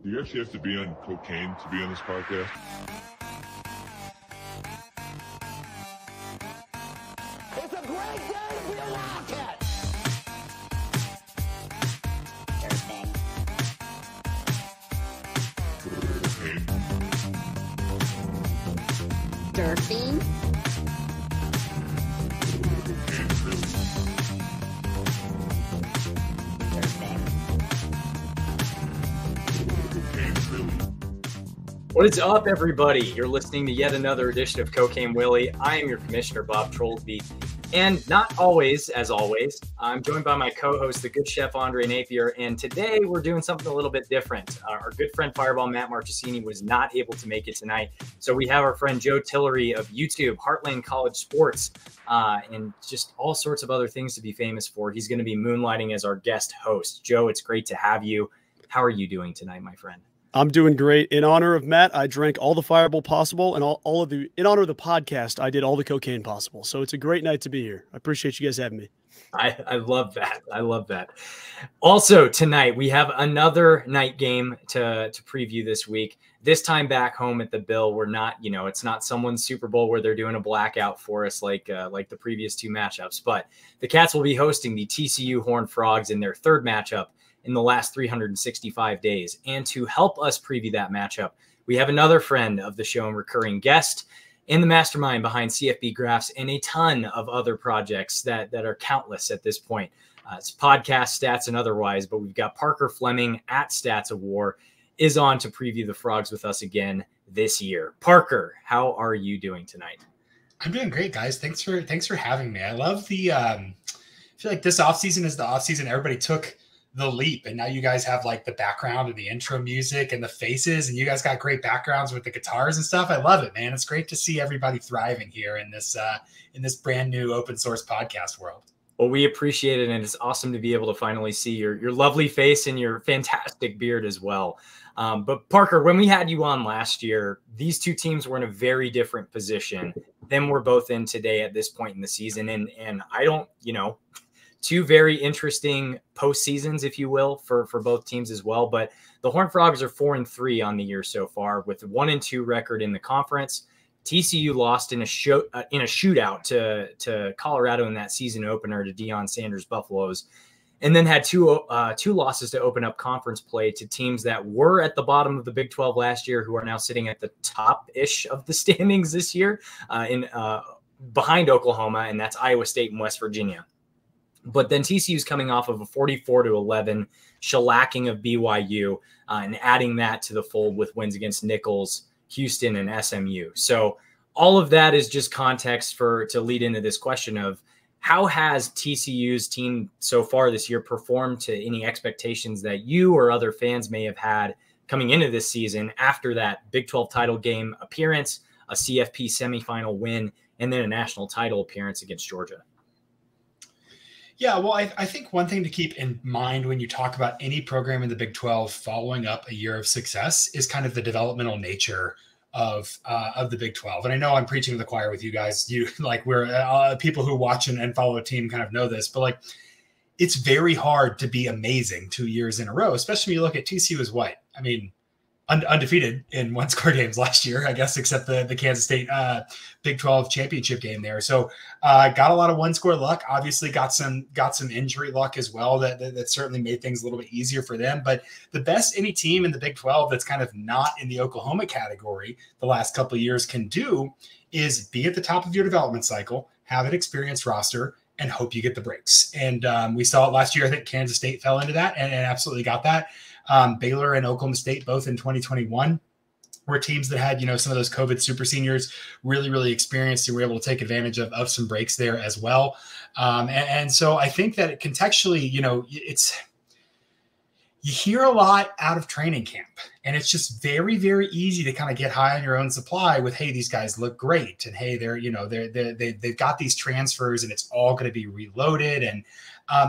Do you actually have to be on cocaine to be on this podcast? It's a great day to be a Wildcat! Cocaine. Surfing. What is up, everybody? You're listening to yet another edition of Cocaine Willie. I am your commissioner, Bob Trollsby. And not always, as always, I'm joined by my co-host, the good chef Andre Napier. And today we're doing something a little bit different. Our good friend Fireball Matt Marchesini was not able to make it tonight. So we have our friend Joe Tillery of YouTube, Heartland College Sports, and just all sorts of other things to be famous for. He's going to be moonlighting as our guest host. Joe, it's great to have you. How are you doing tonight, my friend? I'm doing great. In honor of Matt, I drank all the Fireball possible, and in honor of the podcast, I did all the cocaine possible. So it's a great night to be here. I appreciate you guys having me. I love that. I love that. Also, tonight we have another night game to preview this week. This time back home at the Bill. We're not, it's not someone's Super Bowl where they're doing a blackout for us like the previous two matchups. But the Cats will be hosting the TCU Horned Frogs in their third matchup in the last 365 days. And to help us preview that matchup, we have another friend of the show and recurring guest in the mastermind behind CFB Graphs and a ton of other projects that are countless at this point. It's podcast, stats, and otherwise, but we've got Parker Fleming at Stats of War is on to preview the Frogs with us again this year. Parker, how are you doing tonight? I'm doing great, guys. Thanks for having me. I love I feel like this offseason is the offseason everybody took the leap, and now you guys have like the background and the intro music and the faces, and you guys got great backgrounds with the guitars and stuff. I love it, man. It's great to see everybody thriving here in this brand new open source podcast world. Well, we appreciate it, and it's awesome to be able to finally see your lovely face and your fantastic beard as well. But Parker, when we had you on last year, these two teams were in a very different position than we're both in today at this point in the season, and I don't, two very interesting postseasons, if you will, for both teams as well. But the Horned Frogs are 4-3 on the year so far, with a 1-2 record in the conference. TCU lost in a shootout to Colorado in that season opener to Deion Sanders' Buffaloes, and then had two losses to open up conference play to teams that were at the bottom of the Big 12 last year, who are now sitting at the top-ish of the standings this year, behind Oklahoma, and that's Iowa State and West Virginia. But then TCU's coming off of a 44-11 shellacking of BYU, and adding that to the fold with wins against Nicholls, Houston, and SMU. So all of that is just context to lead into this question of how has TCU's team so far this year performed to any expectations that you or other fans may have had coming into this season after that Big 12 title game appearance, a CFP semifinal win, and then a national title appearance against Georgia? Yeah, well, I think one thing to keep in mind when you talk about any program in the Big 12 following up a year of success is kind of the developmental nature of the Big 12. And I know I'm preaching to the choir with you guys. We're people who watch and follow a team kind of know this, but it's very hard to be amazing 2 years in a row, especially when you look at TCU as what? I mean, undefeated in one-score games last year, I guess, except the Kansas State Big 12 championship game there. So got a lot of one-score luck. Obviously got some injury luck as well that certainly made things a little bit easier for them. But the best any team in the Big 12 that's kind of not in the Oklahoma category the last couple of years can do is be at the top of your development cycle, have an experienced roster, and hope you get the breaks. And we saw it last year. I think Kansas State fell into that and absolutely got that. Baylor and Oklahoma State, both in 2021, were teams that had, some of those COVID super seniors really, really experienced and were able to take advantage of some breaks there as well. And so I think that contextually, you hear a lot out of training camp, and it's just very, very easy to kind of get high on your own supply with, hey, these guys look great. And hey, they've got these transfers and it's all going to be reloaded. And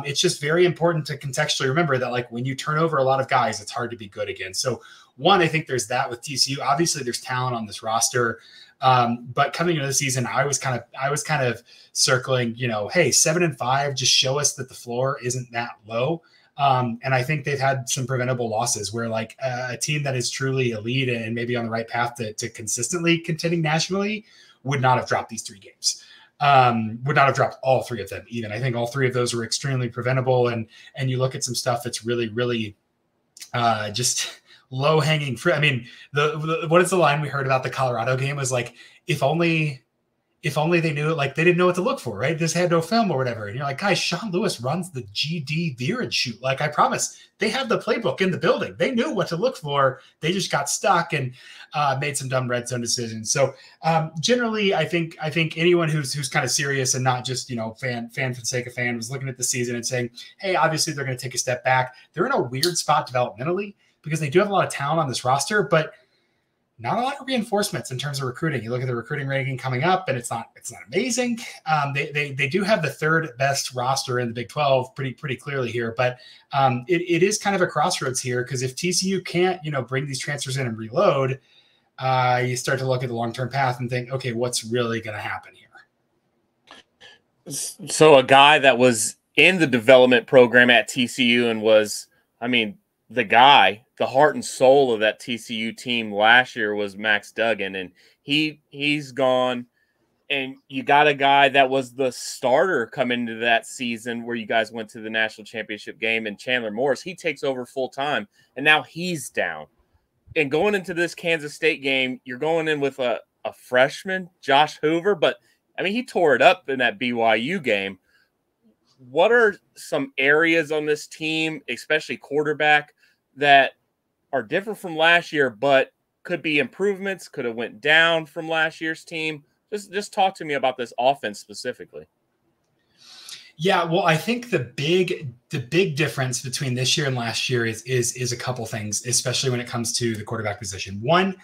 it's just very important to contextually remember that when you turn over a lot of guys, it's hard to be good again. So one, I think there's that with TCU. Obviously there's talent on this roster. But coming into the season, I was kind of circling, hey, 7-5, just show us that the floor isn't that low. And I think they've had some preventable losses where like a team that is truly elite and maybe on the right path to consistently contending nationally would not have dropped these 3 games. Would not have dropped all 3 of them even. I think all 3 of those were extremely preventable. And you look at some stuff that's really, really just low hanging fruit. I mean, what is the line we heard about the Colorado game was like, if only they knew it, like they didn't know what to look for, right? This had no film or whatever. And you're like, guys, Sean Lewis runs the GD veer and shoot. Like I promise they have the playbook in the building. They knew what to look for. They just got stuck and made some dumb red zone decisions. So generally I think anyone who's kind of serious and not just, fan for the sake of fan was looking at the season and saying, hey, obviously they're going to take a step back. They're in a weird spot developmentally because they do have a lot of talent on this roster, but not a lot of reinforcements in terms of recruiting. You look at the recruiting ranking coming up and it's not amazing. They do have the 3rd best roster in the Big 12 pretty clearly here, but it is kind of a crossroads here because if TCU can't, bring these transfers in and reload, you start to look at the long-term path and think, okay, what's really going to happen here? So a guy that was in the development program at TCU and was, the heart and soul of that TCU team last year was Max Duggan, and he's gone. And you got a guy that was the starter coming into that season where you guys went to the national championship game, and Chandler Morris, he takes over full time, and now he's down. And going into this Kansas State game, you're going in with a freshman, Josh Hoover, but he tore it up in that BYU game. What are some areas on this team, especially quarterback, that are different from last year, but could be improvements, could have went down from last year's team? Just talk to me about this offense specifically. Yeah, well, I think the big difference between this year and last year is a couple things, especially when it comes to the quarterback position. One,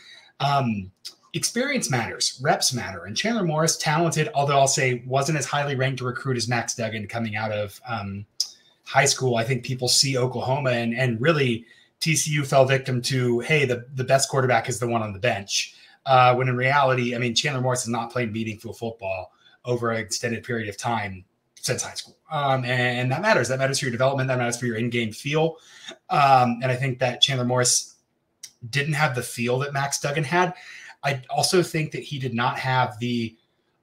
experience matters, reps matter, and Chandler Morris, talented, although I'll say wasn't as highly ranked a recruit as Max Duggan coming out of high school. I think people see Oklahoma and really TCU fell victim to, hey, the best quarterback is the one on the bench. When in reality, Chandler Morris has not played meaningful football over an extended period of time since high school. And that matters. That matters for your development. That matters for your in-game feel. And I think that Chandler Morris didn't have the feel that Max Duggan had. I also think that he did not have the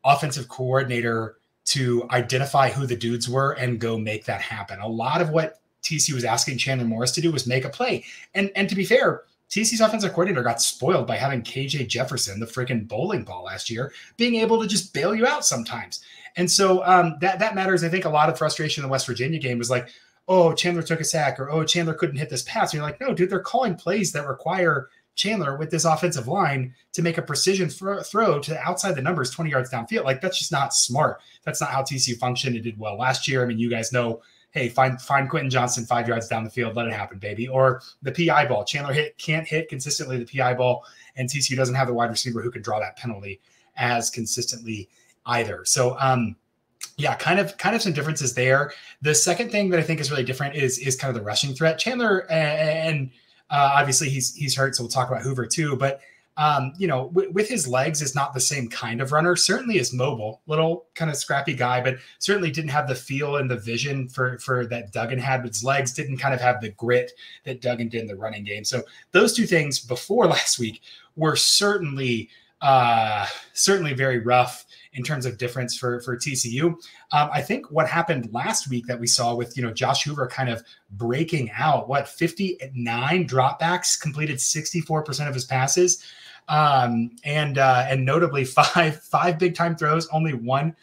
offensive coordinator to identify who the dudes were and go make that happen. A lot of what TCU was asking Chandler Morris to do was make a play. And to be fair, TCU's offensive coordinator got spoiled by having KJ Jefferson, the freaking bowling ball last year, being able to just bail you out sometimes. And so that matters. I think a lot of frustration in the West Virginia game was like, oh, Chandler took a sack, or, oh, Chandler couldn't hit this pass. And you're like, no, dude, they're calling plays that require Chandler with this offensive line to make a precision throw to outside the numbers 20 yards downfield. Like, that's just not smart. That's not how TCU functioned. It did well last year. You guys know, hey, find Quentin Johnson 5 yards down the field. Let it happen, baby. Or the PI ball. Chandler can't hit consistently the PI ball, and TCU doesn't have the wide receiver who can draw that penalty as consistently either. So, yeah, kind of some differences there. The second thing that I think is really different is kind of the rushing threat. Chandler and obviously he's hurt, so we'll talk about Hoover too. But with his legs is not the same kind of runner. Certainly is mobile, little kind of scrappy guy, but certainly didn't have the feel and the vision for that Duggan had. But his legs didn't kind of have the grit that Duggan did in the running game. So those two things before last week were certainly very rough in terms of difference for TCU. I think what happened last week that we saw with, Josh Hoover kind of breaking out, 59 dropbacks, completed 64% of his passes. And notably five big time throws, only one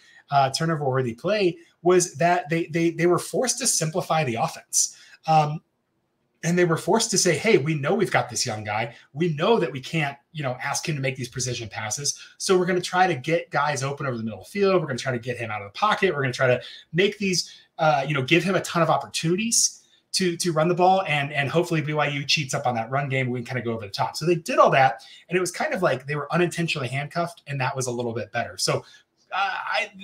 turnover worthy play, was that they were forced to simplify the offense. And they were forced to say, hey, we know we've got this young guy. We know that we can't, ask him to make these precision passes. So we're going to try to get guys open over the middle of the field. We're going to try to get him out of the pocket. We're going to try to make these, give him a ton of opportunities to run the ball. And hopefully BYU cheats up on that run game. We can kind of go over the top. So they did all that. And it was kind of like they were unintentionally handcuffed. And that was a little bit better. So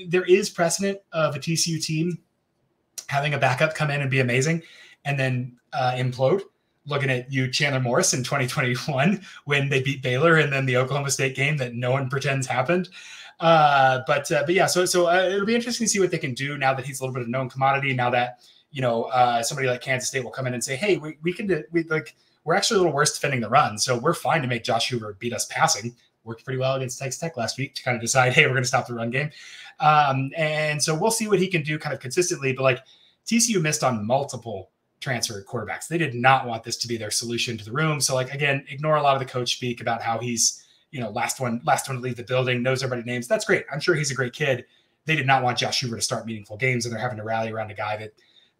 there is precedent of a TCU team having a backup come in and be amazing and then implode. Looking at you, Chandler Morris, in 2021 when they beat Baylor, and then the Oklahoma State game that no one pretends happened. But yeah, so it'll be interesting to see what they can do now that he's a little bit of known commodity. Now that somebody like Kansas State will come in and say, hey, we're actually a little worse defending the run, so we're fine to make Josh Hoover beat us passing. Worked pretty well against Texas Tech last week to kind of decide, hey, we're going to stop the run game. And so we'll see what he can do kind of consistently. But like TCU missed on multiple transfer quarterbacks. They did not want this to be their solution to the room. So like, again, ignore a lot of the coach speak about how he's, last one to leave the building, knows everybody's names. That's great. I'm sure he's a great kid. They did not want Josh Hoover to start meaningful games, and they're having to rally around a guy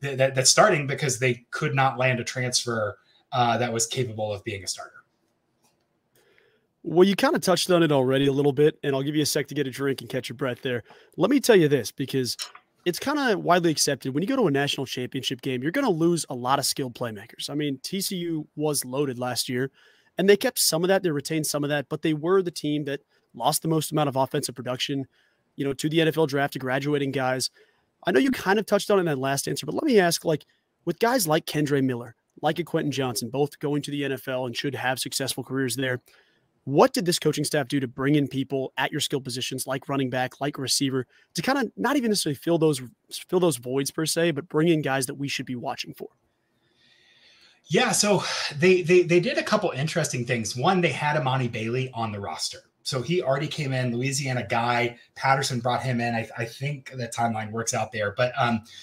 that's starting because they could not land a transfer that was capable of being a starter. Well, you kind of touched on it already a little bit, and I'll give you a sec to get a drink and catch your breath there. Let me tell you this, because it's kind of widely accepted. When you go to a national championship game, you're going to lose a lot of skilled playmakers. I mean, TCU was loaded last year, and they kept some of that. They retained some of that, but they were the team that lost the most amount of offensive production, to the NFL draft, to graduating guys. I know you kind of touched on it in that last answer, but let me ask, like, with guys like Kendre Miller, like a Quentin Johnson, both going to the NFL and should have successful careers there, what did this coaching staff do to bring in people at your skill positions like running back, like receiver, to kind of not even necessarily fill those voids per se, but bring in guys that we should be watching for? Yeah, so they did a couple interesting things. One, they had Imani Bailey on the roster. So he already came in, Louisiana guy. Patterson brought him in. I think that timeline works out there. But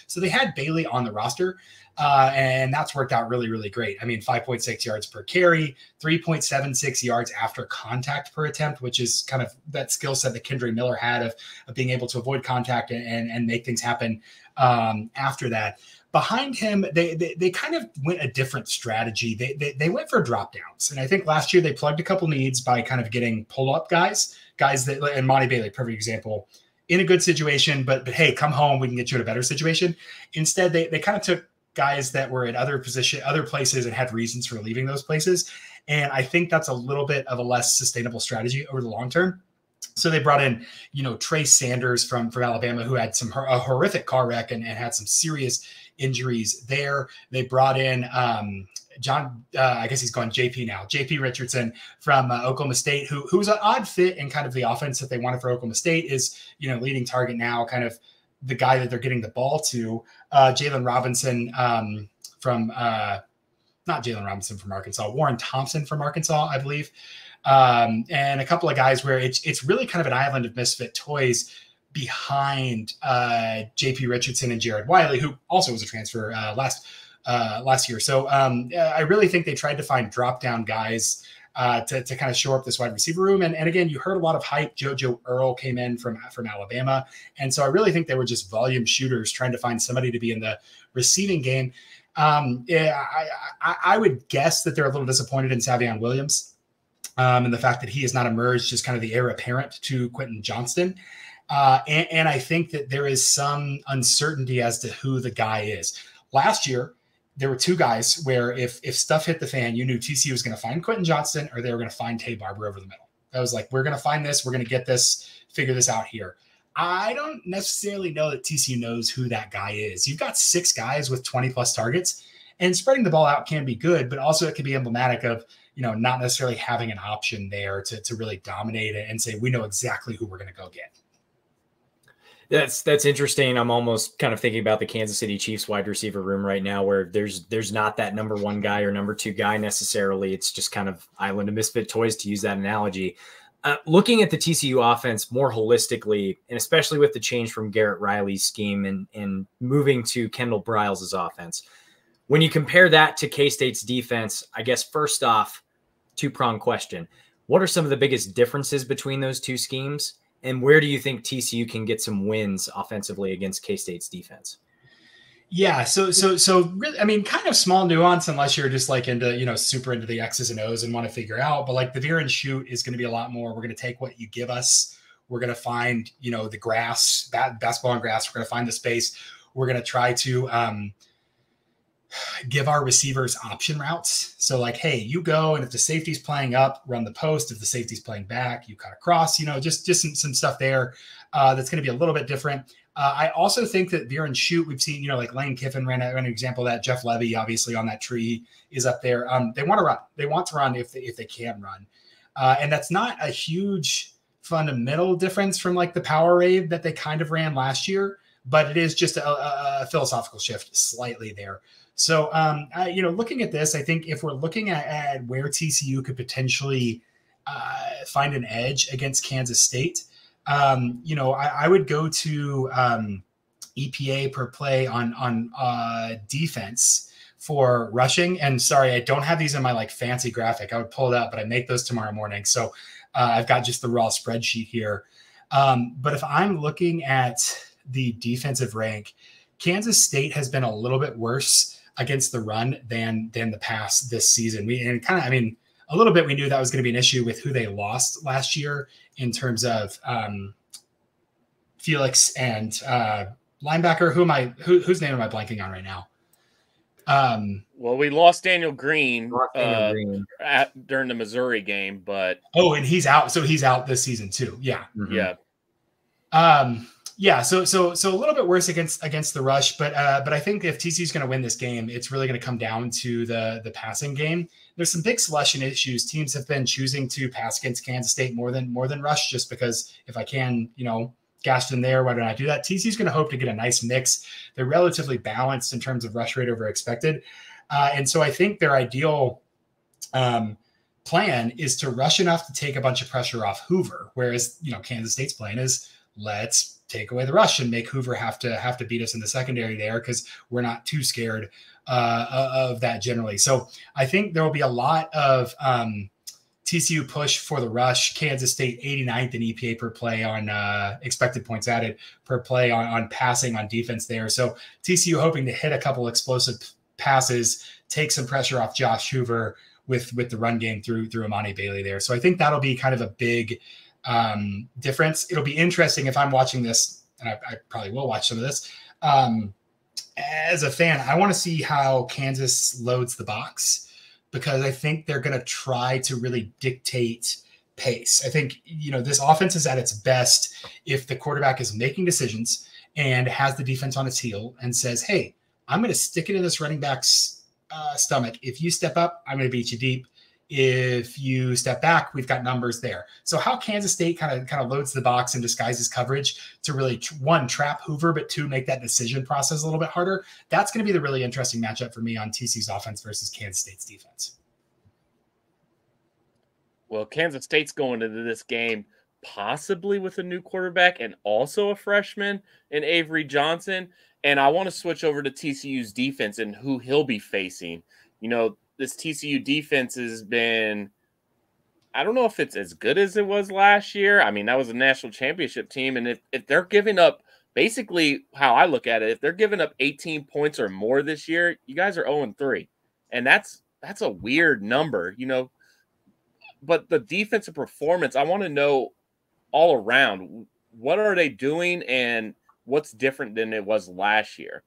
so they had Bailey on the roster, and that's worked out really, really great. I mean, 5.6 yards per carry, 3.76 yards after contact per attempt, which is kind of that skill set that Kendre Miller had of being able to avoid contact and make things happen after that. Behind him, they kind of went a different strategy. They went for drop downs. And I think last year they plugged a couple needs by kind of getting pull-up guys that, and Monty Bailey, perfect example, in a good situation, but hey, come home, we can get you in a better situation. Instead, they kind of took guys that were at other places and had reasons for leaving those places. And I think that's a little bit of a less sustainable strategy over the long term. So they brought in, Trey Sanders from Alabama, who had a horrific car wreck and had some serious injuries there. They brought in John, I guess he's going JP now, JP Richardson from Oklahoma State, who's an odd fit in kind of the offense that they wanted for Oklahoma State, is, leading target now, kind of the guy that they're getting the ball to. Jalen Robinson from not Jalen Robinson from Arkansas, Warren Thompson from Arkansas, I believe. And a couple of guys where it's really kind of an island of misfit toys behind JP Richardson and Jared Wiley, who also was a transfer last year. So I really think they tried to find drop-down guys to kind of shore up this wide receiver room. And again, you heard a lot of hype. JoJo Earl came in from Alabama. And so I really think they were just volume shooters trying to find somebody to be in the receiving game. I would guess that they're a little disappointed in Savion Williams. And the fact that he has not emerged as kind of the heir apparent to Quentin Johnston. And I think that there is some uncertainty as to who the guy is. Last year, there were two guys where if stuff hit the fan, you knew TCU was going to find Quentin Johnston or they were going to find Tay Barber over the middle. I was like, we're going to find this. We're going to get this, figure this out here. I don't necessarily know that TCU knows who that guy is. You've got 6 guys with 20-plus targets, and spreading the ball out can be good, but also it can be emblematic of, not necessarily having an option there to really dominate it and say, we know exactly who we're going to go get. That's interesting. I'm almost kind of thinking about the Kansas City Chiefs wide receiver room right now, where there's not that number 1 guy or number 2 guy necessarily. It's just kind of island of misfit toys, to use that analogy. Looking at the TCU offense more holistically, and especially with the change from Garrett Riley's scheme and moving to Kendall Briles' offense, when you compare that to K-State's defense, I guess first off, 2-pronged question. What are some of the biggest differences between those two schemes? And where do you think TCU can get some wins offensively against K-State's defense? Yeah. So really, I mean, kind of small nuance, unless you're just like into, super into the X's and O's and want to figure out, but like the veer and shoot is going to be a lot more. We're going to take what you give us. We're going to find, the grass, basketball and grass. We're going to find the space. We're going to try to, give our receivers option routes. So like, hey, you go, and if the safety's playing up, run the post. If the safety's playing back, you cut across, just some stuff there that's going to be a little bit different. I also think that veer and shoot, we've seen, like Lane Kiffin ran an example of that. Jeff Levy, obviously on that tree, is up there. They want to run. They want to run if they can run. And that's not a huge fundamental difference from like the power rave that they kind of ran last year. but it is just a philosophical shift slightly there. So, looking at this, I think if we're looking at where TCU could potentially find an edge against Kansas State, I would go to EPA per play on defense for rushing. And sorry, I don't have these in my like fancy graphic. I would pull it up, but I make those tomorrow morning. So I've got just the raw spreadsheet here. But if I'm looking at the defensive rank, Kansas State has been a little bit worse against the run than the pass this season. A little bit we knew that was going to be an issue with who they lost last year in terms of Felix and linebacker. Whose name am I blanking on right now? Well, we lost Daniel Green, during the Missouri game, but and he's out. So he's out this season too. Yeah. Yeah. So a little bit worse against the rush, but I think if TCU is going to win this game, it's really going to come down to the passing game. There's some big selection issues. Teams have been choosing to pass against Kansas State more than rush, just because if I can, gash them there, why don't I do that? TCU is going to hope to get a nice mix. They're relatively balanced in terms of rush rate over expected, and so I think their ideal plan is to rush enough to take a bunch of pressure off Hoover, whereas Kansas State's plan is let's take away the rush and make Hoover have to beat us in the secondary there, because we're not too scared of that generally. So I think there will be a lot of TCU push for the rush. Kansas State 89th in EPA per play on expected points added per play on passing on defense there. So TCU hoping to hit a couple explosive passes, take some pressure off Josh Hoover with the run game through Amani Bailey there. So I think that'll be kind of a big difference. It'll be interesting if I'm watching this, and I probably will watch some of this. As a fan, I want to see how Kansas loads the box, because I think they're going to try to really dictate pace. I think, this offense is at its best if the quarterback is making decisions and has the defense on its heel and says, hey, I'm going to stick it in this running back's stomach. If you step up, I'm going to beat you deep. If you step back, we've got numbers there. So how Kansas State kind of loads the box and disguises coverage to really, one, trap Hoover, but two, make that decision process a little bit harder. That's going to be the really interesting matchup for me on TC's offense versus Kansas State's defense. Well, Kansas State's going into this game possibly with a new quarterback and also a freshman in Avery Johnson. And I want to switch over to TCU's defense and who he'll be facing. This TCU defense has been, I don't know if it's as good as it was last year. I mean, that was a national championship team. And if they're giving up, basically how I look at it, if they're giving up 18 points or more this year, you guys are 0-3. And that's a weird number, But the defensive performance, I want to know all around, what are they doing and what's different than it was last year?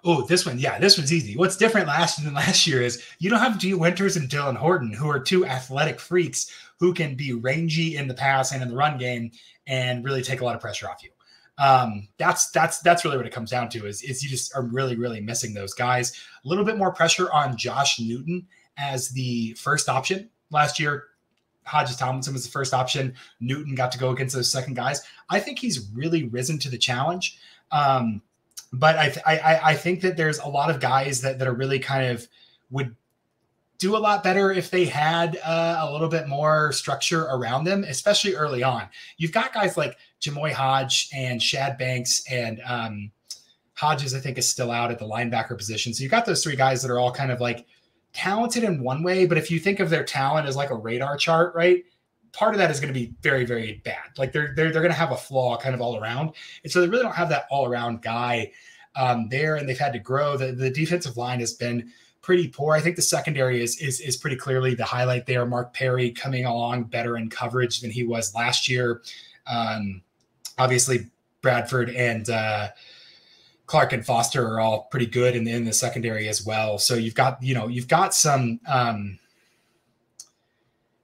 Oh, this one's easy. What's different than last year is you don't have G. Winters and Dylan Horton, who are two athletic freaks who can be rangy in the pass and in the run game and really take a lot of pressure off you. That's really what it comes down to is you just are really, really missing those guys. A little bit more pressure on Josh Newton as the first option. Last year, Hodges Tomlinson was the first option. Newton got to go against those second guys. I think he's really risen to the challenge. But I think that there's a lot of guys that are really kind of would do a lot better if they had a little bit more structure around them, especially early on. You've got guys like Jamoy Hodge and Shad Banks, and Hodges, I think, is still out at the linebacker position. So you've got those three guys that are all kind of like talented in one way, but if you think of their talent as like a radar chart, right? Part of that is going to be very, very bad. Like they're going to have a flaw kind of all around. And so they really don't have that all around guy there. And they've had to grow. The defensive line has been pretty poor. I think the secondary is pretty clearly the highlight there. Mark Perry coming along better in coverage than he was last year. Obviously Bradford and Clark and Foster are all pretty good in the secondary as well. So you've got some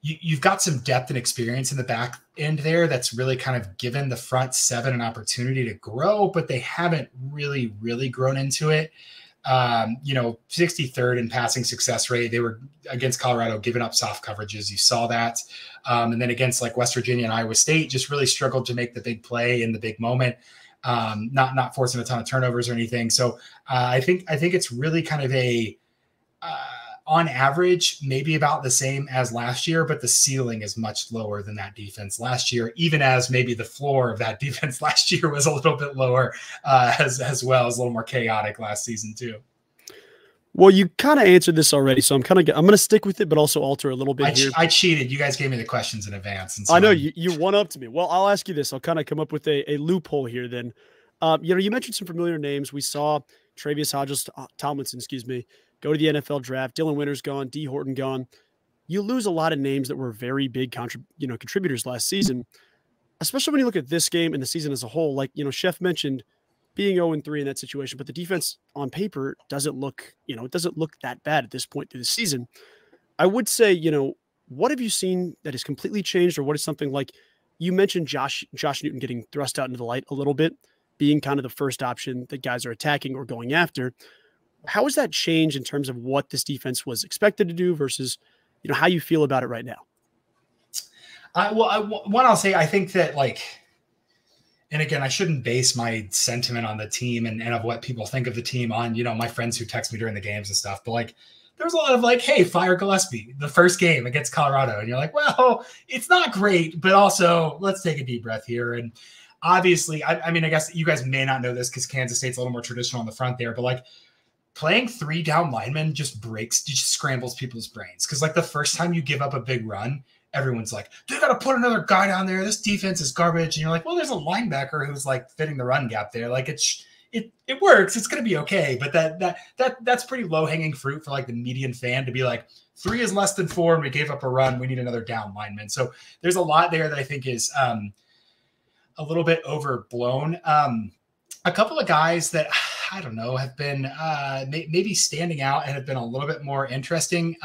you've got some depth and experience in the back end there that's really kind of given the front seven an opportunity to grow, but they haven't really grown into it. 63rd in passing success rate. They were against Colorado giving up soft coverages. You saw that. And then against like West Virginia and Iowa State, just really struggled to make the big play in the big moment. not forcing a ton of turnovers or anything. So I think it's really kind of a on average, maybe about the same as last year, but the ceiling is much lower than that defense last year, even as maybe the floor of that defense last year was a little bit lower as well, as a little more chaotic last season too. Well, you kind of answered this already, so I'm going to stick with it, but also alter a little bit here. I cheated. You guys gave me the questions in advance. And so I know you one up to me. Well, I'll ask you this. I'll kind of come up with a loophole here then. You mentioned some familiar names. We saw Travius Tomlinson, go to the NFL draft. Dylan Winters gone. D. Horton gone. You lose a lot of names that were very big contributors last season, especially when you look at this game and the season as a whole. Like, Chef mentioned being 0-3 in that situation, but the defense on paper doesn't look that bad at this point through the season. I would say, what have you seen that has completely changed, or what is something like you mentioned Josh Newton getting thrust out into the light a little bit, being kind of the first option that guys are attacking or going after. How has that changed in terms of what this defense was expected to do versus, how you feel about it right now? I'll say, I think that and again, I shouldn't base my sentiment on the team and of what people think of the team on, my friends who text me during the games and stuff, but there's a lot of hey, fire Gillespie, the first game against Colorado. And you're like, well, it's not great, but also let's take a deep breath here. And obviously, I guess you guys may not know this because Kansas State's a little more traditional on the front there, but playing 3 down linemen just scrambles people's brains. Cause the first time you give up a big run, everyone's like, they got to put another guy down there. This defense is garbage. And you're like, well, there's a linebacker who's fitting the run gap there. It works. It's going to be okay. But that's pretty low hanging fruit for the median fan to be 3 is less than 4 and we gave up a run. We need another down lineman. So there's a lot there that I think is a little bit overblown. A couple of guys that I don't know have been maybe standing out and have been a little bit more interesting.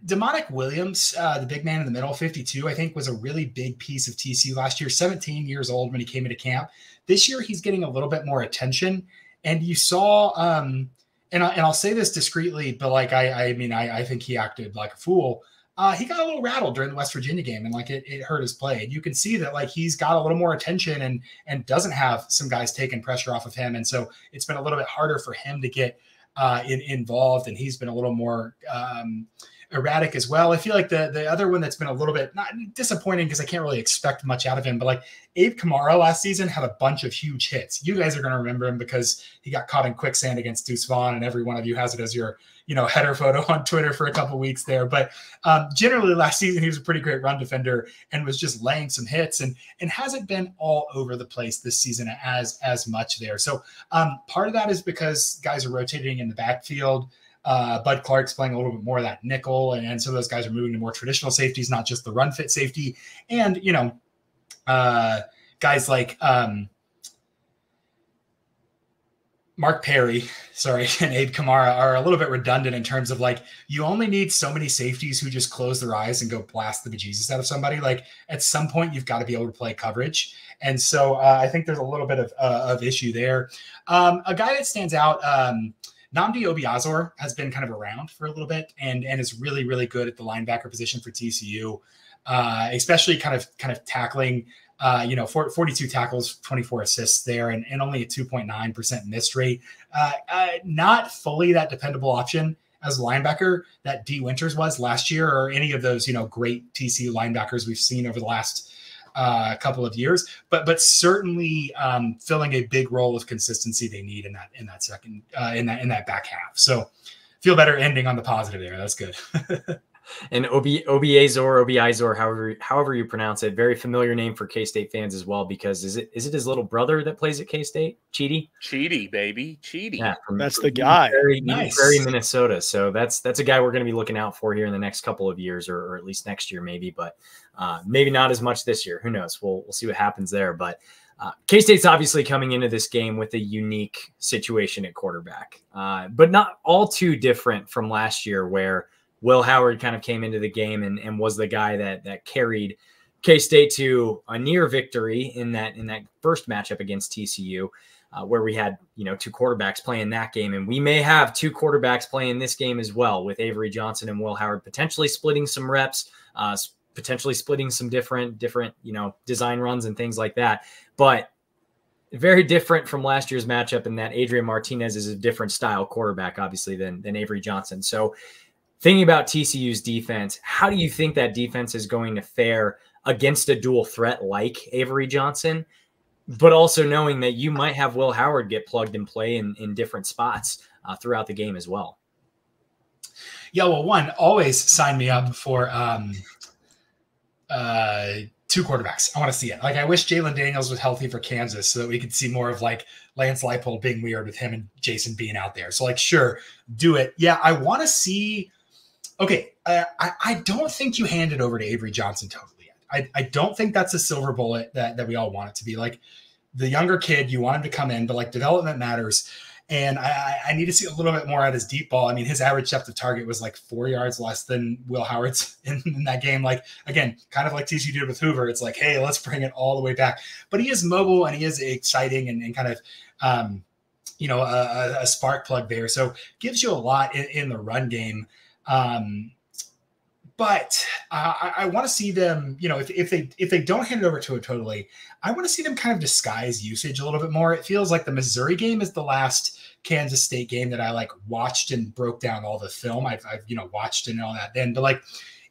Demonic Williams, the big man in the middle, 52, I think was a really big piece of TCU last year, 17 years old when he came into camp. This year, he's getting a little bit more attention. And you saw, and I'll say this discreetly, but I think he acted like a fool. He got a little rattled during the West Virginia game and it hurt his play. And you can see that he's got a little more attention and doesn't have some guys taking pressure off of him. And so it's been a little bit harder for him to get involved, and he's been a little more erratic as well. I feel the other one that's been a little bit not disappointing because I can't really expect much out of him, but Abe Kamara last season had a bunch of huge hits. You guys are going to remember him because he got caught in quicksand against Deuce Vaughn, and every one of you has it as your header photo on Twitter for a couple of weeks there. But generally last season, he was a pretty great run defender and was just laying some hits and hasn't been all over the place this season as much there. So part of that is because guys are rotating in the backfield. Bud Clark's playing a little bit more of that nickel, and some of those guys are moving to more traditional safeties, not just the run fit safety. And, guys like Mark Perry, and Abe Kamara are a little bit redundant in terms of you only need so many safeties who just close their eyes and go blast the bejesus out of somebody. At some point, you've got to be able to play coverage. And so I think there's a little bit of issue there. A guy that stands out, Nnamdi Obiazor has been kind of around for a little bit and is really, really good at the linebacker position for TCU, especially kind of tackling, 42 tackles, 24 assists there, and only a 2.9% miss rate. Not fully that dependable option as a linebacker that D. Winters was last year, or any of those, great TCU linebackers we've seen over the last couple of years, but certainly filling a big role of consistency they need in that back half. So feel better ending on the positive there. That's good. And Obiazor, however you pronounce it, very familiar name for K-State fans as well, because is it his little brother that plays at K-State? Cheedy, baby. Cheedy. Yeah, that's the guy. Nice. Minnesota. So that's a guy we're going to be looking out for here in the next couple of years, or at least next year maybe, but maybe not as much this year. Who knows? We'll see what happens there. But K-State's obviously coming into this game with a unique situation at quarterback, but not all too different from last year, where Will Howard kind of came into the game and was the guy that carried K-State to a near victory in that first matchup against TCU, where we had, 2 quarterbacks playing that game. And we may have 2 quarterbacks playing this game as well, with Avery Johnson and Will Howard potentially splitting some reps, potentially splitting some different, design runs and things like that. But very different from last year's matchup in that Adrian Martinez is a different style quarterback, obviously, than Avery Johnson. So thinking about TCU's defense, how do you think that defense is going to fare against a dual threat like Avery Johnson, but also knowing that you might have Will Howard get plugged and play in different spots throughout the game as well? Yeah, well, one, always sign me up for two quarterbacks. I want to see it. Like, I wish Jalen Daniels was healthy for Kansas so that we could see more of like Lance Leipold being weird with him and Jason being out there. So like, sure, do it. Yeah, I want to see. Okay, I don't think you hand it over to Avery Johnson totally yet. I don't think that's a silver bullet that we all want it to be. Like, the younger kid, you want him to come in, but like, development matters. And I need to see a little bit more at his deep ball. I mean, his average depth of target was like 4 yards less than Will Howard's in that game. Like, again, kind of like TCU did with Hoover. It's like, hey, let's bring it all the way back. But he is mobile and he is exciting and kind of, a spark plug there. So gives you a lot in the run game. But I want to see them, if they don't hand it over to it totally, I want to see them kind of disguise usage a little bit more. It feels like the Missouri game is the last Kansas State game that I like watched and broke down all the film. I've watched and all that then. But like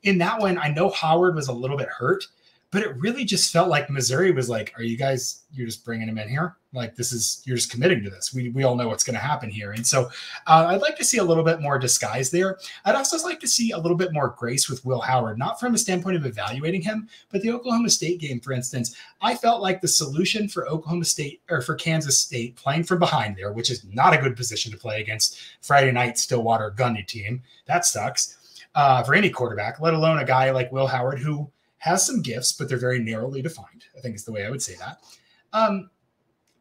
in that one, I know Howard was a little bit hurt, but it really just felt like Missouri was like, you're just bringing him in here? Like, you're just committing to this. We all know what's going to happen here. And so I'd like to see a little bit more disguise there. I'd also like to see a little bit more grace with Will Howard, not from a standpoint of evaluating him, but the Oklahoma State game, for instance. I felt like the solution for Oklahoma State or for Kansas State playing from behind there, which is not a good position to play against Friday night Stillwater Gundy team. That sucks for any quarterback, let alone a guy like Will Howard, who has some gifts, but they're very narrowly defined, I think is the way I would say that.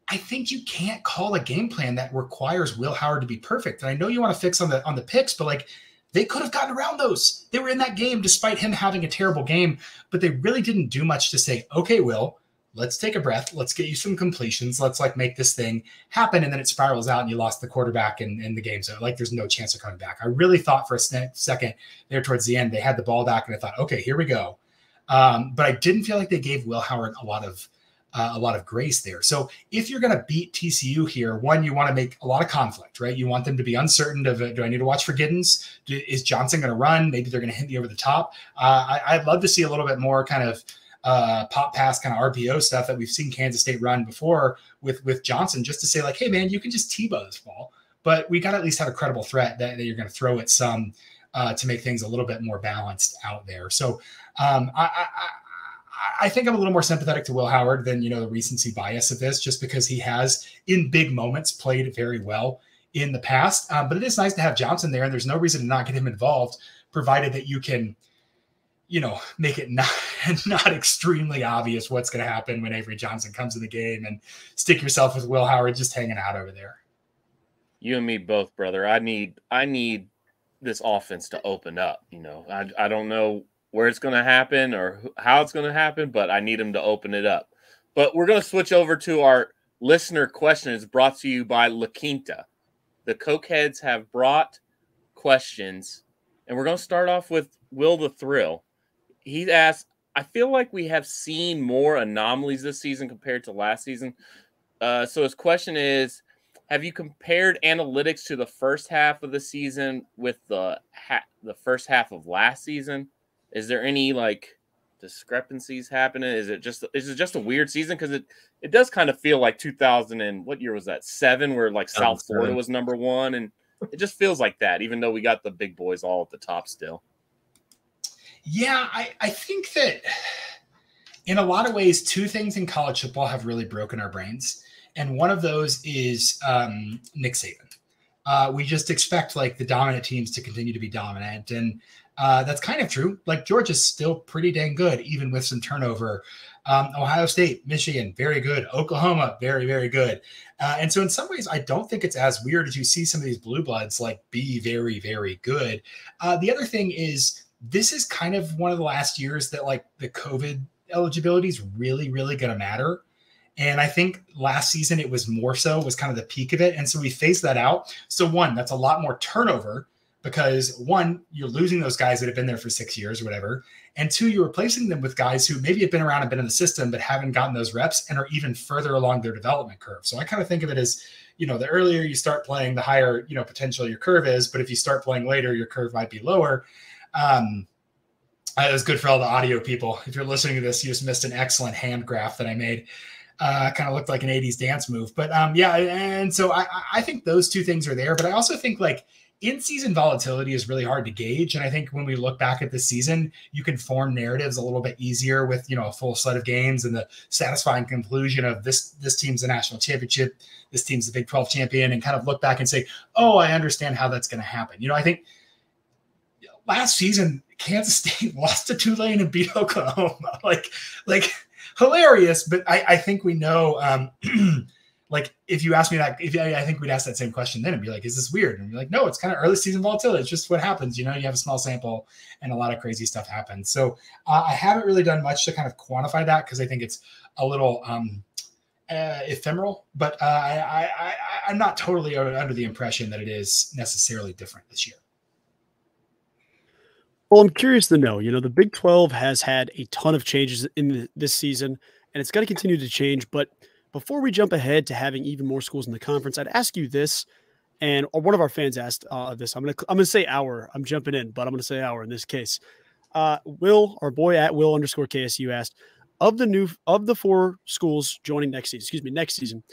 I think you can't call a game plan that requires Will Howard to be perfect. And I know you want to fix on the picks, but like, they could have gotten around those. They were in that game despite him having a terrible game, but they really didn't do much to say, okay, Will, let's take a breath. Let's get you some completions. Let's like make this thing happen. And then it spirals out and you lost the quarterback in the game. So like, there's no chance of coming back. I really thought for a second there towards the end, they had the ball back and I thought, okay, here we go. But I didn't feel like they gave Will Howard a lot of grace there. So if you're going to beat TCU here, one, you want to make a lot of conflict, right? You want them to be uncertain of, do I need to watch for Giddens? Is Johnson going to run? Maybe they're going to hit me over the top. I'd love to see a little bit more kind of pop pass, kind of RPO stuff that we've seen Kansas State run before with Johnson, just to say like, hey man, you can just T-bow this ball, but we got to at least have a credible threat that you're going to throw at some to make things a little bit more balanced out there. So I think I'm a little more sympathetic to Will Howard than, the recency bias of this, just because he has in big moments played very well in the past. But it is nice to have Johnson there, and there's no reason to not get him involved, provided that you can, make it not extremely obvious what's going to happen when Avery Johnson comes in the game, and stick yourself with Will Howard just hanging out over there. You and me both, brother. I need this offense to open up. I don't know where it's going to happen or how it's going to happen, but I need him to open it up. But we're going to switch over to our listener question. It's brought to you by La Quinta. The Cokeheads have brought questions, and we're going to start off with Will the Thrill. He asked, I feel like we have seen more anomalies this season compared to last season. So his question is, have you compared analytics to the first half of the season with the first half of last season? Is there any like discrepancies happening? Is it just a weird season? Because it does kind of feel like 2000 and what year was that? 7, where like South Florida was number 1, and it just feels like that, even though we got the big boys all at the top still. Yeah, I think that in a lot of ways, two things in college football have really broken our brains. And one of those is Nick Saban. We just expect like the dominant teams to continue to be dominant. And that's kind of true. Like Georgia's still pretty dang good, even with some turnover. Ohio State, Michigan, very good. Oklahoma, very, very good. And so in some ways, I don't think it's as weird as you see some of these blue bloods like be very, very good. The other thing is this is kind of one of the last years that like the COVID eligibility is really, really going to matter. And I think last season it was more so, was kind of the peak of it. And so we phased that out. So one, that's a lot more turnover, because one, you're losing those guys that have been there for 6 years or whatever. And two, you're replacing them with guys who maybe have been around and been in the system, but haven't gotten those reps and are even further along their development curve. So I kind of think of it as, the earlier you start playing, the higher, potential your curve is. But if you start playing later, your curve might be lower. It was good for all the audio people. If you're listening to this, you just missed an excellent hand graph that I made. Kind of looked like an 80s dance move. But and so I think those two things are there. But I also think in-season volatility is really hard to gauge. And I think when we look back at this season, you can form narratives a little bit easier with, a full slate of games and the satisfying conclusion of this team's the national championship, this team's the Big 12 champion, and kind of look back and say, oh, I understand how that's going to happen. I think last season, Kansas State lost to Tulane and beat Oklahoma. like hilarious. But I think we know, if you ask me that, I think we'd ask that same question then and be like, is this weird? And be like, no, it's kind of early season volatility. It's just what happens. You have a small sample and a lot of crazy stuff happens. So I haven't really done much to kind of quantify that because I think it's a little ephemeral, but I'm not totally under the impression that it is necessarily different this year. Well, I'm curious to know, the Big 12 has had a ton of changes in this season, and it's going to continue to change. But before we jump ahead to having even more schools in the conference, I'd ask you this, and one of our fans asked this. I'm going to say our. I'm jumping in, but I'm going to say our in this case. Will, our boy at Will_KSU asked, of the 4 schools joining next season,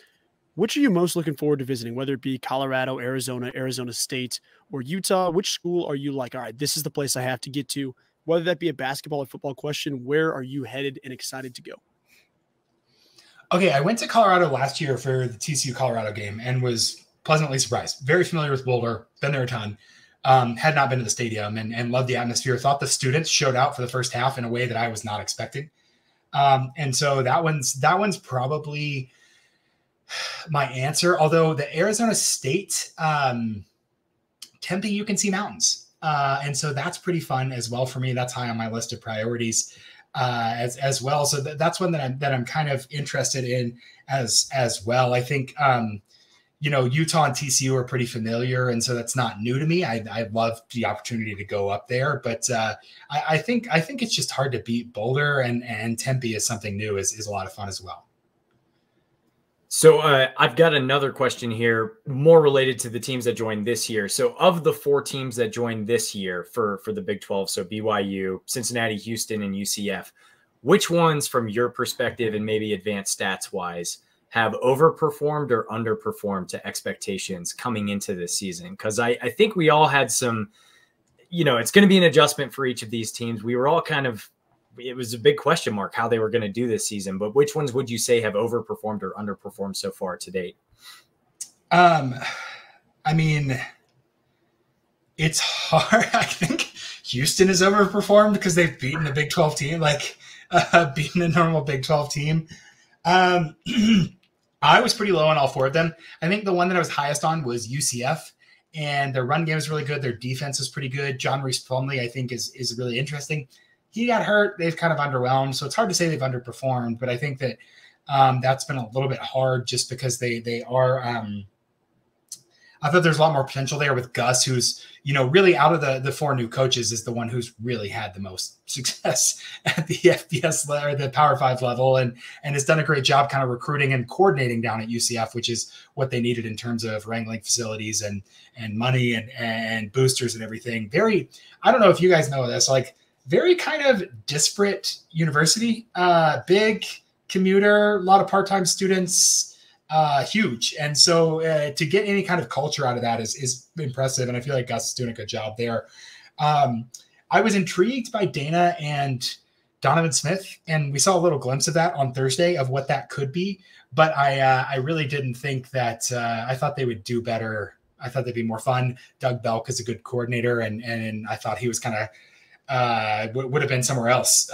which are you most looking forward to visiting, whether it be Colorado, Arizona State, or Utah? Which school are you like, all right, this is the place I have to get to? Whether that be a basketball or football question, where are you headed and excited to go? Okay, I went to Colorado last year for the TCU Colorado game and was pleasantly surprised. Very familiar with Boulder, been there a ton. Had not been to the stadium and loved the atmosphere. Thought the students showed out for the first half in a way that I was not expecting. And so that one's probably my answer. Although the Arizona State, Tempe, you can see mountains. And so that's pretty fun as well for me. That's high on my list of priorities as well. So that's one that I'm kind of interested in as well. I think, Utah and TCU are pretty familiar. And so that's not new to me. I love the opportunity to go up there, but I think it's just hard to beat Boulder, and Tempe is something new is a lot of fun as well. So I've got another question here, more related to the teams that joined this year. So of the 4 teams that joined this year for the Big 12, so BYU, Cincinnati, Houston, and UCF, which ones from your perspective and maybe advanced stats wise have overperformed or underperformed to expectations coming into this season? Because I think we all had some, it's going to be an adjustment for each of these teams. We were all it was a big question mark how they were going to do this season, but which ones would you say have overperformed or underperformed so far to date? I mean, it's hard. I think Houston has overperformed because they've beaten a Big 12 team, beaten a normal Big 12 team. I was pretty low on all 4 of them. I think the one that I was highest on was UCF, and their run game is really good. Their defense is pretty good. John Reese Plumlee, I think, is really interesting. He got hurt. They've kind of underwhelmed. So it's hard to say they've underperformed, but I think that that's been a little bit hard just because they are I thought there's a lot more potential there with Gus, who's, really out of the 4 new coaches is the one who's really had the most success at the FBS or the Power 5 level and has done a great job kind of recruiting and coordinating down at UCF, which is what they needed in terms of wrangling facilities and money and boosters and everything. I don't know if you guys know this, very kind of disparate university, big commuter, a lot of part-time students, huge. And so to get any kind of culture out of that is impressive. And I feel like Gus is doing a good job there. I was intrigued by Dana and Donovan Smith, and we saw a little glimpse of that on Thursday of what that could be. But I really didn't think that I thought they would do better. I thought they'd be more fun. Doug Belk is a good coordinator, and I thought he was kind of would have been somewhere else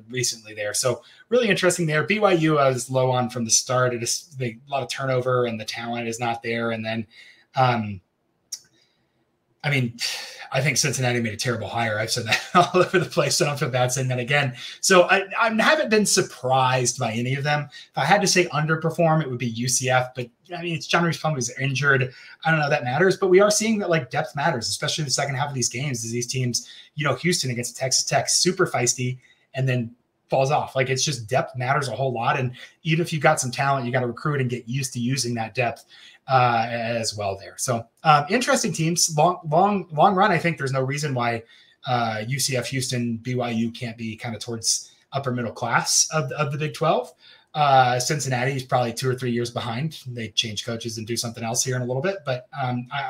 recently there. So really interesting there. BYU I was low on from the start. It is a lot of turnover and the talent is not there. And then, I think Cincinnati made a terrible hire. I've said that all over the place, so I don't feel bad saying that again. So I haven't been surprised by any of them. If I had to say underperform, it would be UCF. But I mean, it's John Reese Plum who's injured. I don't know if that matters, but we are seeing that like depth matters, especially in the second half of these games. As these teams, Houston against Texas Tech, super feisty, and then falls off. Like it's just depth matters a whole lot. And even if you've got some talent, you got to recruit and get used to using that depth as well there. So interesting teams, long run. I think there's no reason why UCF, Houston, BYU can't be kind of towards upper middle class of the Big 12. Cincinnati is probably 2 or 3 years behind. They change coaches and do something else here in a little bit, but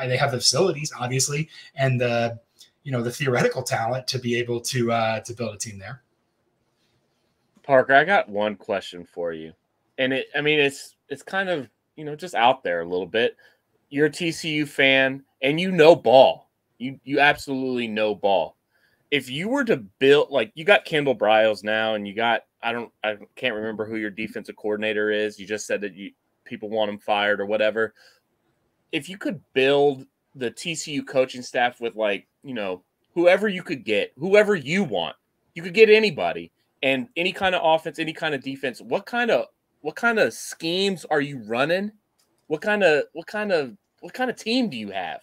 they have the facilities obviously and the theoretical talent to be able to build a team there. Parker, I got one question for you. And it's kind of, just out there a little bit. You're a TCU fan and ball. You absolutely know ball. If you were to build, like you got Kendall Briles now and you got, I can't remember who your defensive coordinator is. You just said that people want him fired or whatever. If you could build the TCU coaching staff with whoever you could get, whoever you want, you could get anybody. And any kind of offense, any kind of defense, what kind of schemes are you running? What kind of team do you have?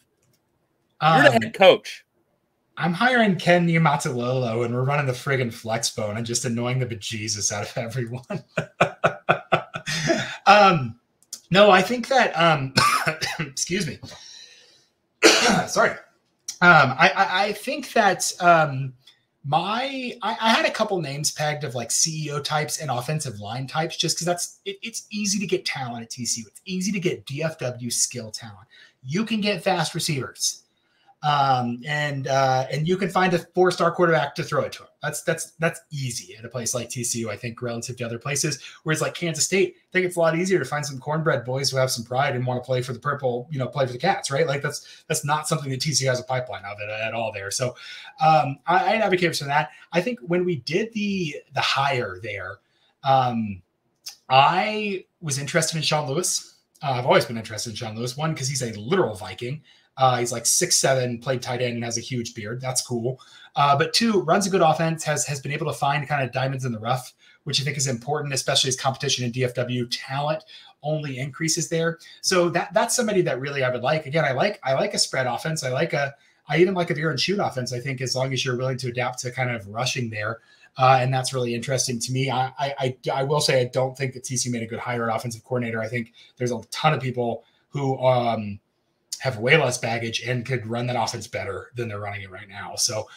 You're the head coach. I'm hiring Ken Niumatalolo, and we're running the friggin' flex bone and just annoying the bejesus out of everyone. No, I think that excuse me. Sorry. I think that I had a couple names pegged of like CEO types and offensive line types, just because it's easy to get talent at TCU. It's easy to get DFW skill talent. You can get fast receivers, and you can find a 4-star quarterback to throw it to him. That's easy at a place like TCU, I think, relative to other places. Whereas like Kansas State, I think it's a lot easier to find some cornbread boys who have some pride and want to play for the purple, play for the Cats, right? Like that's not something that TCU has a pipeline of it at all there. So I advocate for that. I think when we did the hire there, I was interested in Sean Lewis. I've always been interested in Sean Lewis. One, because he's a literal Viking. He's like 6'7", played tight end and has a huge beard. That's cool. But 2, runs a good offense, has been able to find kind of diamonds in the rough, which I think is important, especially as competition in DFW talent only increases there. So that's somebody that really I would like. Again, I like a spread offense. I even like a veer and shoot offense, I think, as long as you're willing to adapt to kind of rushing there. And that's really interesting to me. I will say I don't think that TCU made a good hire at offensive coordinator. I think there's a ton of people who have way less baggage and could run that offense better than they're running it right now. So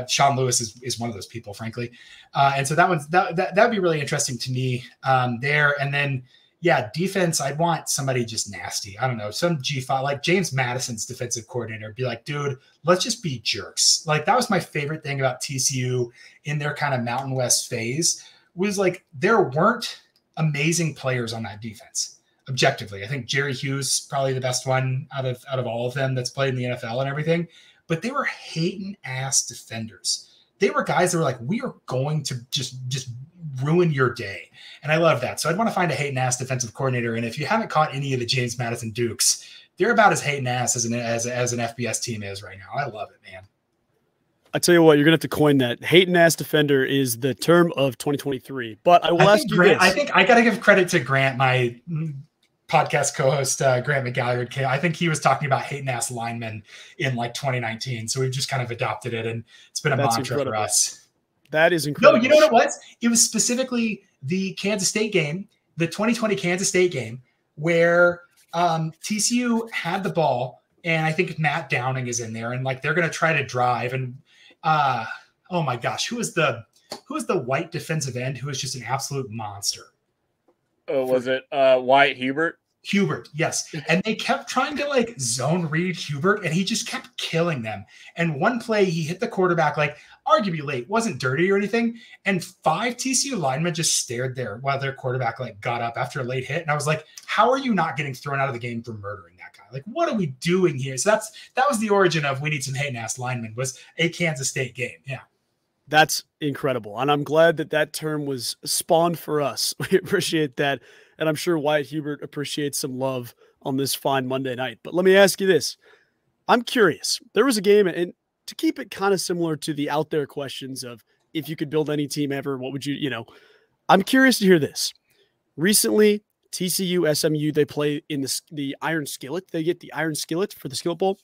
Sean Lewis is one of those people, frankly. And so that'd be really interesting to me there. And then, defense, I'd want somebody just nasty. I don't know, some G5, like James Madison's defensive coordinator, be like, dude, let's just be jerks. Like that was my favorite thing about TCU in their kind of Mountain West phase was like, there weren't amazing players on that defense. Objectively, I think Jerry Hughes probably the best one out of all of them that's played in the NFL and everything, but they were hating ass defenders. They were guys that were like, we are going to just ruin your day. And I love that. So I'd want to find a hating ass defensive coordinator. And if you haven't caught any of the James Madison Dukes, they're about as hating ass as an FBS team is right now. I love it, man. I tell you what, you're gonna have to coin that. Hating ass defender is the term of 2023. But I will ask you Grant, this. I think I got to give credit to Grant, my podcast co-host Grant McGallard. I think he was talking about hating ass linemen in like 2019. So we've just kind of adopted it, and it's been a mantra for us. That is incredible. No, you know what it was? It was specifically the Kansas State game, the 2020 Kansas State game, where TCU had the ball, and I think Matt Downing is in there, and like they're going to try to drive, and oh my gosh, who was the white defensive end who was just an absolute monster? Oh, was it Wyatt Hubert? Hubert, yes. And they kept trying to like zone read Hubert, and he just kept killing them. And one play, he hit the quarterback like arguably late, wasn't dirty or anything. And 5 TCU linemen just stared there while their quarterback like got up after a late hit. And I was like, how are you not getting thrown out of the game for murdering that guy? Like, what are we doing here? So that was the origin of we need some hating ass linemen, was a Kansas State game. Yeah. That's incredible. And I'm glad that term was spawned for us. We appreciate that. And I'm sure Wyatt Hubert appreciates some love on this fine Monday night. But let me ask you this. I'm curious. There was a game, and to keep it kind of similar to the out there questions of if you could build any team ever, what would you, I'm curious to hear this. Recently, TCU, SMU, they play in the Iron Skillet. They get the Iron Skillet for the Skillet Bowl.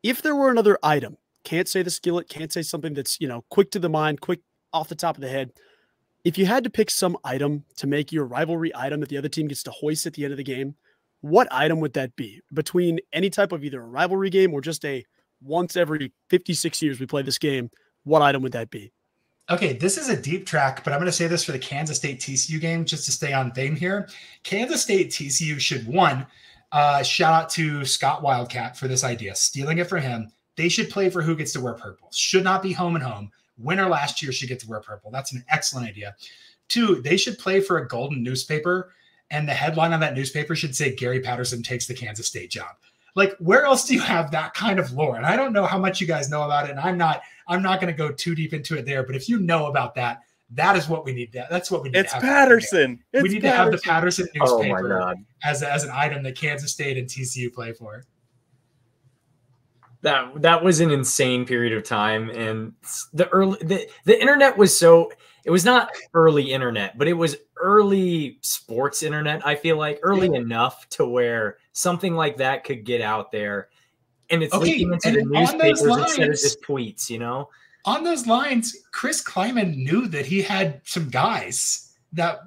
If there were another item, can't say the skillet, can't say something that's, quick to the mind, quick off the top of the head. If you had to pick some item to make your rivalry item that the other team gets to hoist at the end of the game, what item would that be? Between any type of either a rivalry game or just a once every 56 years we play this game, what item would that be? Okay, this is a deep track, but I'm going to say this for the Kansas State TCU game just to stay on theme here. Kansas State TCU should, shout out to Scott Wildcat for this idea, stealing it from him. They should play for who gets to wear purple. Should not be home and home. Winner last year should get to wear purple. That's an excellent idea. 2, they should play for a golden newspaper, and the headline on that newspaper should say Gary Patterson takes the Kansas State job. Like, where else do you have that kind of lore? And I don't know how much you guys know about it, and I'm not going to go too deep into it there, but if you know about that, that is what we need. That's what we need. It's to have Patterson. We need to have the Patterson newspaper as an item that Kansas State and TCU play for. That was an insane period of time, and the internet was so, it was not early internet, but it was early sports internet. I feel like early enough to where something like that could get out there, and it's leaking into the newspapers instead of just tweets. On those lines, Chris Kleiman knew that he had some guys that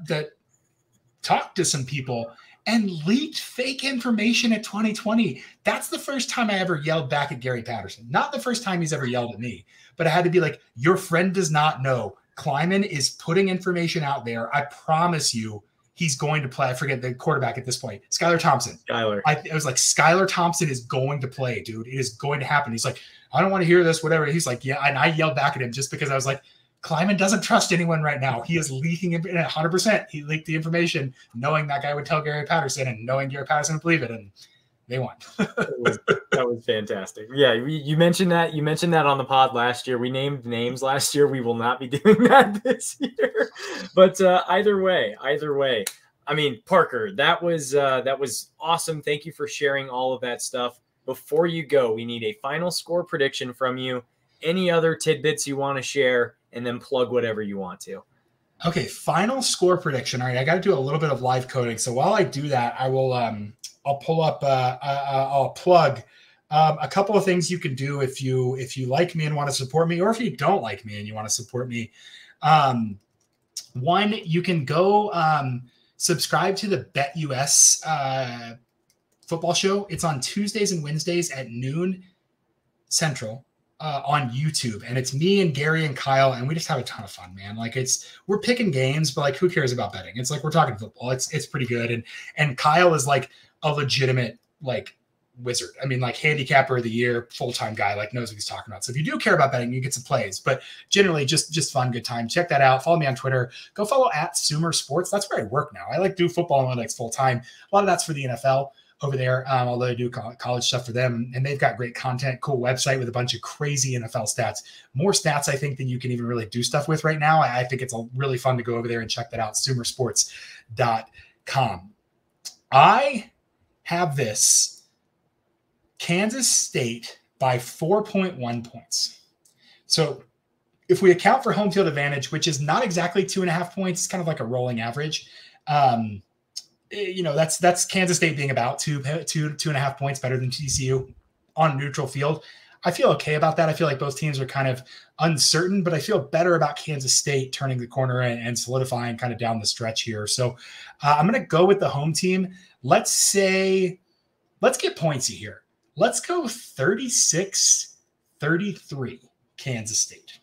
talked to some people and leaked fake information at 2020. That's the first time I ever yelled back at Gary Patterson. Not the first time he's ever yelled at me, but I had to be like, your friend does not know. Kleiman is putting information out there. I promise you he's going to play. I forget the quarterback at this point. Skylar Thompson. I was like, Skylar Thompson is going to play, dude. It is going to happen. He's like, I don't want to hear this, whatever. He's like, yeah. And I yelled back at him just because I was like, Kleiman doesn't trust anyone right now. He is leaking it 100%. He leaked the information knowing that guy would tell Gary Patterson and knowing Gary Patterson would believe it. And they won. that was fantastic. Yeah. You mentioned that. You mentioned that on the pod last year. We named names last year. We will not be doing that this year, but either way, I mean, Parker, that was awesome. Thank you for sharing all of that stuff. Before you go, we need a final score prediction from you. Any other tidbits you want to share, and then plug whatever you want to. Okay, final score prediction. All right, I got to do a little bit of live coding. So while I do that, I will I'll pull up I'll plug a couple of things you can do if you like me and want to support me, or if you don't like me and you want to support me. One, you can go subscribe to the BetUS football show. It's on Tuesdays and Wednesdays at noon Central. On YouTube, and it's me and Gary and Kyle, and we just have a ton of fun, man. Like, we're picking games, but like, who cares about betting? It's like we're talking football. It's pretty good, and Kyle is like a legitimate like wizard. I mean, like, handicapper of the year, full-time guy, like knows what he's talking about. So if you do care about betting, you get some plays, but generally just fun, good time. Check that out. Follow me on Twitter. Go follow @Sumer Sports. That's where I work now. I like do football analytics full time. A lot of that's for the NFL over there, although I do college stuff for them, and they've got great content, cool website with a bunch of crazy NFL stats, more stats I think than you can even really do stuff with right now. I think it's really fun to go over there and check that out, sumersports.com. I have this Kansas State by 4.1 points. So if we account for home field advantage, which is not exactly 2.5 points, it's kind of like a rolling average. That's Kansas State being about 2.5 points better than TCU on a neutral field. I feel okay about that. I feel like both teams are kind of uncertain, but I feel better about Kansas State turning the corner and solidifying kind of down the stretch here. So I'm going to go with the home team. Let's get pointsy here. Let's go 36-33 Kansas State.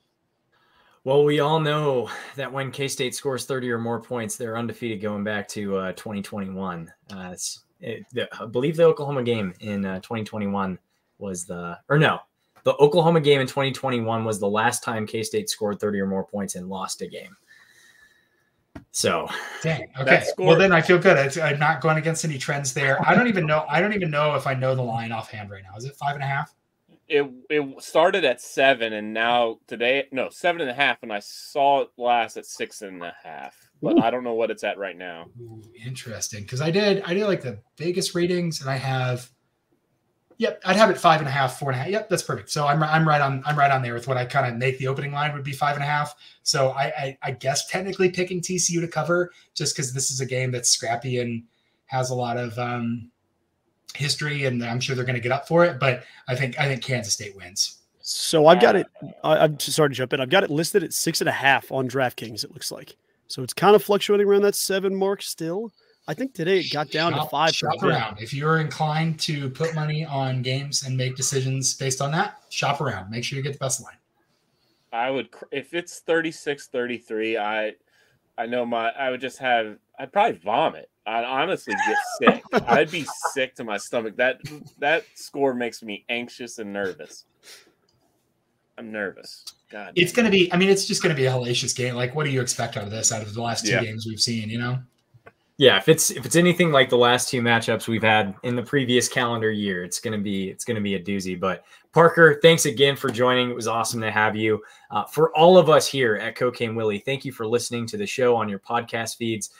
Well, we all know that when K-State scores 30 or more points, they're undefeated going back to 2021. I believe the Oklahoma game in 2021 was the Oklahoma game in 2021 was the last time K-State scored 30 or more points and lost a game. So, dang. Okay. Well, then I feel good. I'm not going against any trends there. I don't even know if I know the line offhand right now. Is it 5.5? It started at 7, and now today, 7.5, and I saw it last at 6.5. But I don't know what it's at right now. Ooh, interesting, because I did like the Vegas ratings, and I have Yep, I'd have it 5.5, 4.5. Yep, that's perfect. So I'm right on there with what I kind of make the opening line would be 5.5. So I guess technically picking TCU to cover just because this is a game that's scrappy and has a lot of history, and I'm sure they're going to get up for it. But I think Kansas State wins. So I've got it. I'm sorry to jump in. I've got it listed at 6.5 on DraftKings. It looks like so it's kind of fluctuating around that 7 mark still. I think today it got down to 5. Shop around. If you're inclined to put money on games and make decisions based on that, shop around. Make sure you get the best line. I would, if it's 36-33, I know I'd probably vomit. I'd honestly get sick. I'd be sick to my stomach. That score makes me anxious and nervous. I'm nervous. God. It's going to be, it's just going to be a hellacious game. Like, what do you expect out of this, out of the last 2 games we've seen, Yeah, if it's anything like the last 2 matchups we've had in the previous calendar year, it's gonna be a doozy. But Parker, thanks again for joining. It was awesome to have you. For all of us here at Cocaine Willie, thank you for listening to the show on your podcast feeds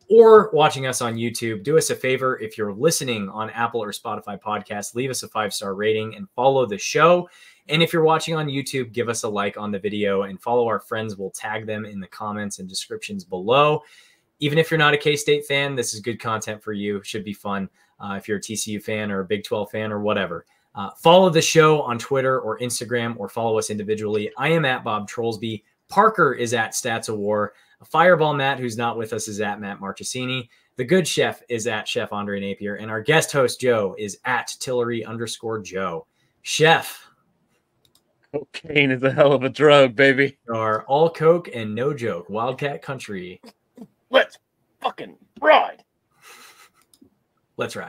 or watching us on YouTube. Do us a favor, if you're listening on Apple or Spotify podcasts, leave us a 5-star rating and follow the show. And if you're watching on YouTube, give us a like on the video and follow our friends. We'll tag them in the comments and descriptions below. Even if you're not a K-State fan, this is good content for you. Should be fun if you're a TCU fan or a Big 12 fan or whatever. Follow the show on Twitter or Instagram or follow us individually. I am at Bob Trollsby. Parker is at Stats of War. Fireball Matt, who's not with us, is at Matt Marchesini. The good chef is at Chef Andre Napier. And our guest host, Joe, is at Tillery_Joe. Chef. Cocaine is a hell of a drug, baby. Are all Coke and no joke. Wildcat Country. Let's fucking ride. Let's ride.